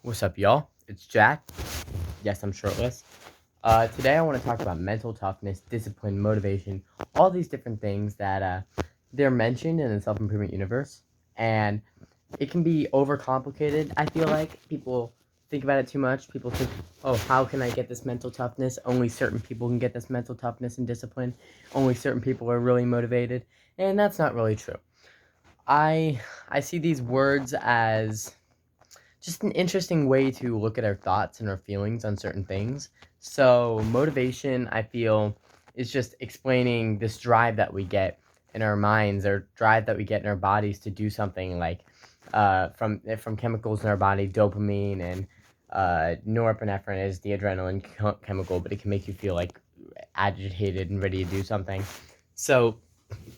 What's up, y'all? It's Jack. Yes, I'm shirtless. Today I want to talk about mental toughness, discipline, motivation, all these different things that they're mentioned in the self-improvement universe. And it can be overcomplicated. I feel like people think about it too much. People think, oh, how can I get this mental toughness? Only certain people can get this mental toughness and discipline. Only certain people are really motivated. And that's not really true. I see these words as just an interesting way to look at our thoughts and our feelings on certain things. So, motivation, I feel, is just explaining this drive that we get in our minds or drive that we get in our bodies to do something like from chemicals in our body, dopamine and norepinephrine is the adrenaline chemical, but it can make you feel like agitated and ready to do something. So,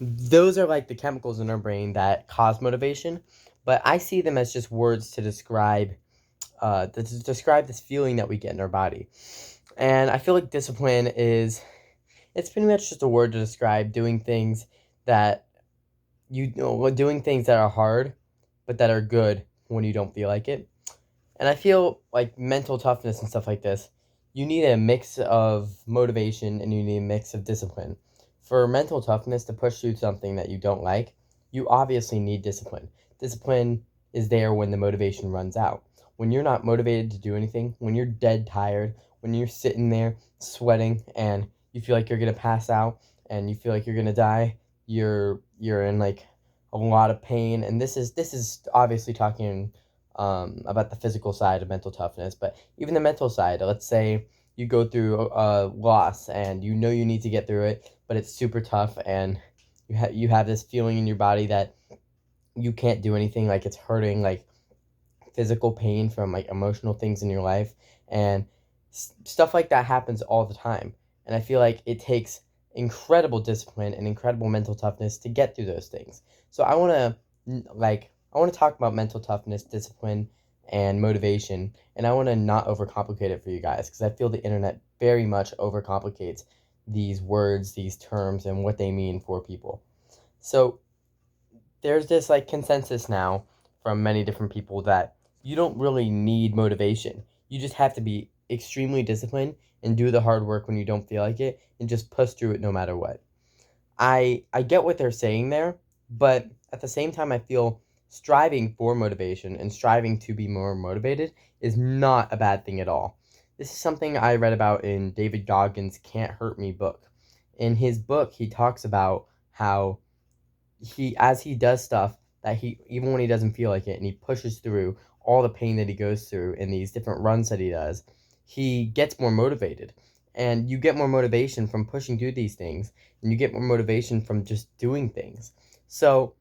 those are like the chemicals in our brain that cause motivation, but I see them as just words to describe this feeling that we get in our body. And I feel like discipline is it's pretty much just a word to describe doing things that doing things that are hard but that are good when you don't feel like it. And I feel like mental toughness and stuff like this, you need a mix of motivation and you need a mix of discipline. For mental toughness to push through something that you don't like, you obviously need discipline. Discipline is there when the motivation runs out. When you're not motivated to do anything, when you're dead tired, when you're sitting there sweating and you feel like you're gonna pass out and you feel like you're gonna die, you're in like a lot of pain. And this is obviously talking about the physical side of mental toughness, but even the mental side. Let's say you go through a loss and you know you need to get through it, but it's super tough, and you have this feeling in your body that you can't do anything, like it's hurting, like physical pain from like emotional things in your life, and stuff like that happens all the time. And I feel like it takes incredible discipline and incredible mental toughness to get through those things. So I want to talk about mental toughness, discipline, and motivation, and I want to not overcomplicate it for you guys because I feel the internet very much overcomplicates these words, these terms, and what they mean for people. So there's this like consensus now from many different people that you don't really need motivation. You just have to be extremely disciplined and do the hard work when you don't feel like it and just push through it no matter what. I get what they're saying there, but at the same time I feel striving for motivation and striving to be more motivated is not a bad thing at all. This is something I read about in David Goggins' Can't Hurt Me book. In his book, he talks about how as he does stuff that he even when he doesn't feel like it and he pushes through all the pain that he goes through in these different runs that he does, he gets more motivated. And you get more motivation from pushing through these things, and you get more motivation from just doing things. So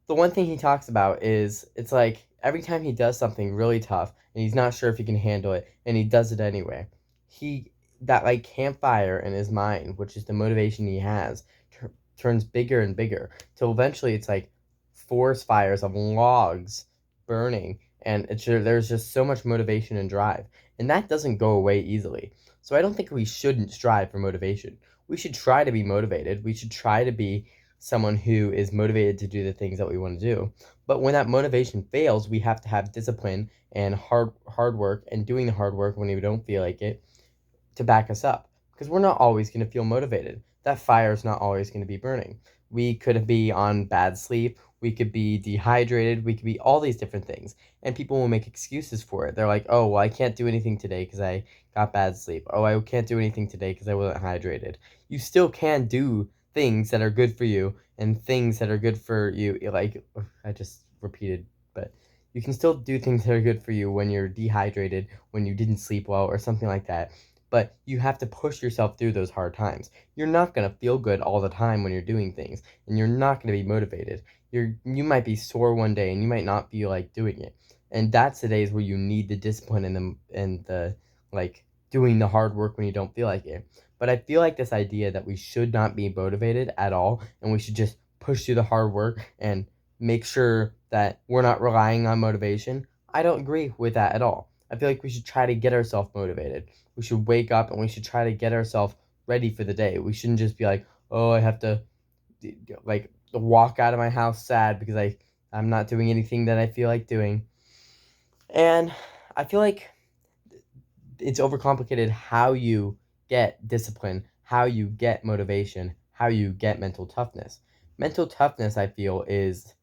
the one thing he talks about is it's like every time he does something really tough and he's not sure if he can handle it and he does it anyway, he that like campfire in his mind, which is the motivation he has, turns bigger and bigger till eventually it's like forest fires of logs burning, and there's just so much motivation and drive, and that doesn't go away easily. So I don't think we shouldn't strive for motivation. We should try to be motivated. We should try to be someone who is motivated to do the things that we want to do. But when that motivation fails, we have to have discipline and hard work and doing the hard work when we don't feel like it to back us up, because we're not always going to feel motivated. That fire is not always going to be burning. We could be on bad sleep. We could be dehydrated. We could be all these different things. And people will make excuses for it. They're like, oh, well, I can't do anything today because I got bad sleep. Oh, I can't do anything today because I wasn't hydrated. You still can do things that are good for you and things that are good for you. Like, I just repeated, but you can still do things that are good for you when you're dehydrated, when you didn't sleep well, or something like that. But you have to push yourself through those hard times. You're not going to feel good all the time when you're doing things, and you're not going to be motivated. You might be sore one day and you might not feel like doing it. And that's the days where you need the discipline and the like doing the hard work when you don't feel like it. But I feel like this idea that we should not be motivated at all and we should just push through the hard work and make sure that we're not relying on motivation, I don't agree with that at all. I feel like we should try to get ourselves motivated. We should wake up and we should try to get ourselves ready for the day. We shouldn't just be like, oh, I have to like walk out of my house sad because I'm not doing anything that I feel like doing. And I feel like it's overcomplicated how you get discipline, how you get motivation, how you get mental toughness. Mental toughness, I feel, is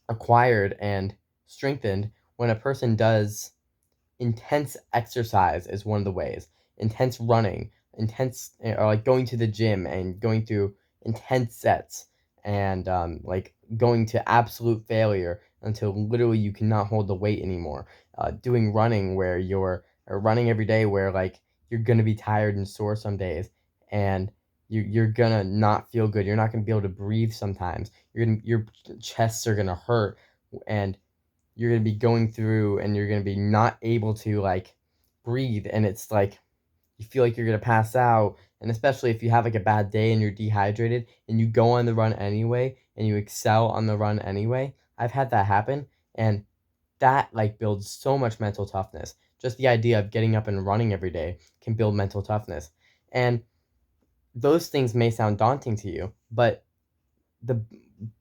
acquired and strengthened when a person does intense exercise is one of the ways. Intense running, or like going to the gym and going through intense sets, and like going to absolute failure until literally you cannot hold the weight anymore. Doing running where or running every day where like you're gonna be tired and sore some days, and you're gonna not feel good. You're not gonna be able to breathe sometimes. Your chests are gonna hurt, and you're gonna be going through and you're gonna be not able to like breathe, and it's like you feel like you're gonna pass out. And especially if you have like a bad day and you're dehydrated and you go on the run anyway and you excel on the run anyway. I've had that happen, and that like builds so much mental toughness. Just the idea of getting up and running every day can build mental toughness. And those things may sound daunting to you, but the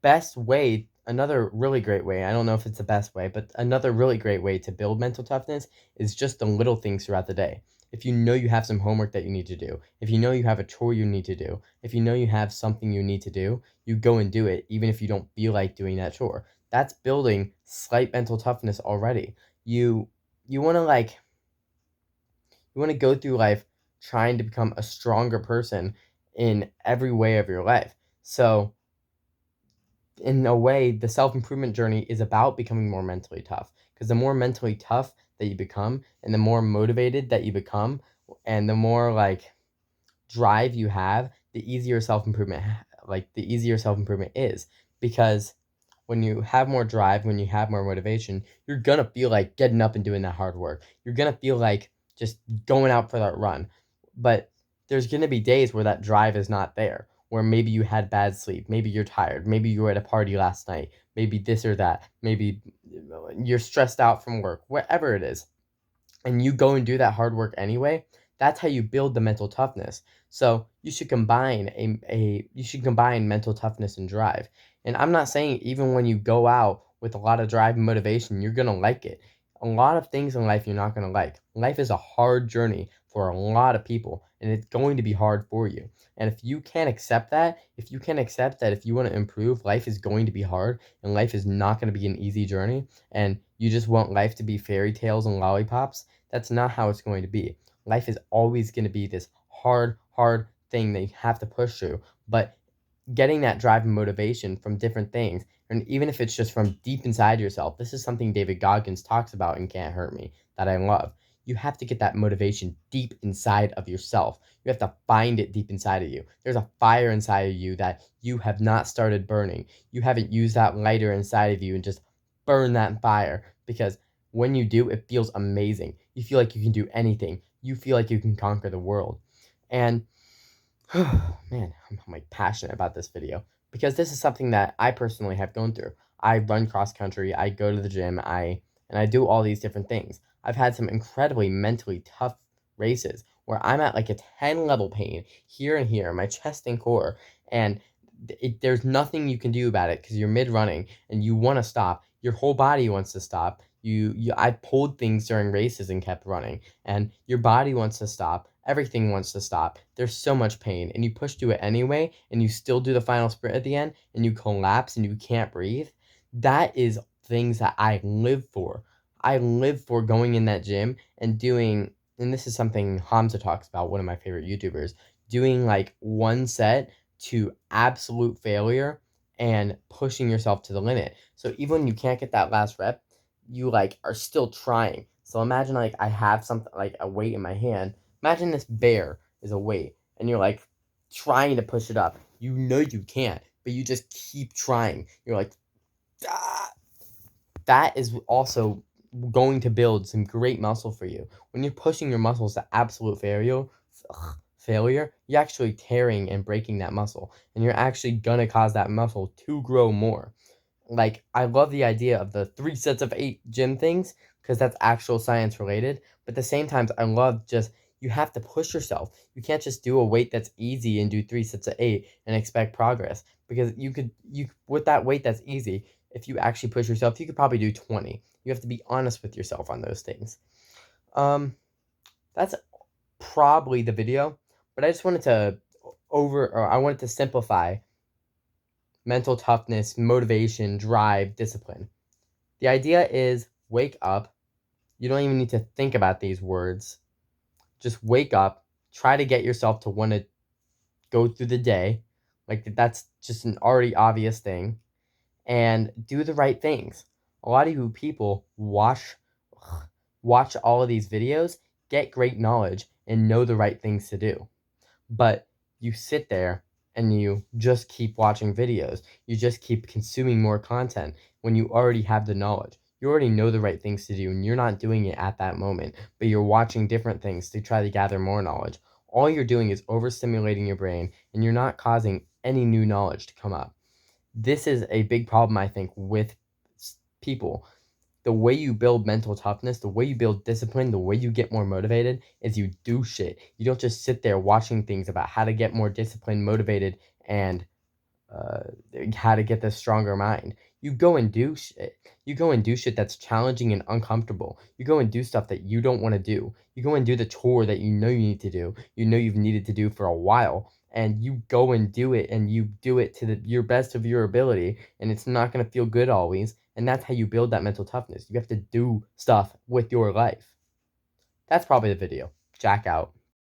best way, another really great way, I don't know if it's the best way, but another really great way to build mental toughness is just the little things throughout the day. If you know you have some homework that you need to do, if you know you have a chore you need to do, if you know you have something you need to do, you go and do it, even if you don't feel like doing that chore. That's building slight mental toughness already. You you want to like you want to go through life trying to become a stronger person in every way of your life. So in a way, the self improvement journey is about becoming more mentally tough. Because the more mentally tough that you become, and the more motivated that you become, and the more like drive you have, the easier self improvement, the easier self improvement is. Because when you have more drive, when you have more motivation, you're gonna feel like getting up and doing that hard work. You're gonna feel like just going out for that run. But there's gonna be days where that drive is not there, where maybe you had bad sleep, maybe you're tired, maybe you were at a party last night, maybe this or that, maybe you're stressed out from work, whatever it is, and you go and do that hard work anyway. That's how you build the mental toughness. So you should combine mental toughness and drive. And I'm not saying even when you go out with a lot of drive and motivation, you're gonna like it. A lot of things in life you're not gonna like. Life is a hard journey for a lot of people, and it's going to be hard for you. And if you can't accept that, if you want to improve, life is going to be hard, and life is not going to be an easy journey, and you just want life to be fairy tales and lollipops, that's not how it's going to be. Life is always going to be this hard thing that you have to push through. But getting that drive and motivation from different things, and even if it's just from deep inside yourself, this is something David Goggins talks about in Can't Hurt Me that I love. You have to get that motivation deep inside of yourself. You have to find it deep inside of you. There's a fire inside of you that you have not started burning. You haven't used that lighter inside of you and just burn that fire, because when you do, it feels amazing. You feel like you can do anything. You feel like you can conquer the world. And man, I'm like passionate about this video because this is something that I personally have gone through. I run cross country, I go to the gym, I do all these different things. I've had some incredibly mentally tough races where I'm at like a 10 level pain here and here, my chest and core, and there's nothing you can do about it because you're mid running and you want to stop. Your whole body wants to stop. I pulled things during races and kept running, and your body wants to stop. Everything wants to stop. There's so much pain, and you push through it anyway, and you still do the final sprint at the end, and you collapse and you can't breathe. That is things that I live for. I live for going in that gym and doing, and this is something Hamza talks about, one of my favorite YouTubers, doing like one set to absolute failure and pushing yourself to the limit. So even when you can't get that last rep, you like are still trying. So imagine like I have something like a weight in my hand. Imagine this bear is a weight and you're like trying to push it up. You know you can't, but you just keep trying. You're like, ah. That is also going to build some great muscle for you. When you're pushing your muscles to absolute failure, you're actually tearing and breaking that muscle, and you're actually gonna cause that muscle to grow more. Like, I love the idea of the 3 sets of 8 gym things because that's actual science related. But at the same time, I love just you have to push yourself. You can't just do a weight that's easy and do 3 sets of 8 and expect progress, because you with that weight that's easy, if you actually push yourself, you could probably do 20. You have to be honest with yourself on those things. That's probably the video, but I just wanted to I wanted to simplify mental toughness, motivation, drive, discipline. The idea is wake up. You don't even need to think about these words. Just wake up, try to get yourself to want to go through the day. Like that's just an already obvious thing. And do the right things. A lot of you people watch all of these videos, get great knowledge, and know the right things to do. But you sit there and you just keep watching videos. You just keep consuming more content when you already have the knowledge. You already know the right things to do and you're not doing it at that moment, but you're watching different things to try to gather more knowledge. All you're doing is overstimulating your brain and you're not causing any new knowledge to come up. This is a big problem, I think, with people. The way you build mental toughness, the way you build discipline, the way you get more motivated is you do shit. You don't just sit there watching things about how to get more disciplined, motivated, and uh, how to get this stronger mind. You go and do shit. You go and do shit that's challenging and uncomfortable. You go and do stuff that you don't want to do. You go and do the chore that you know you need to do. You know you've needed to do for a while. And you go and do it, and you do it to your best of your ability, and it's not going to feel good always. And that's how you build that mental toughness. You have to do stuff with your life. That's probably the video. Jack out.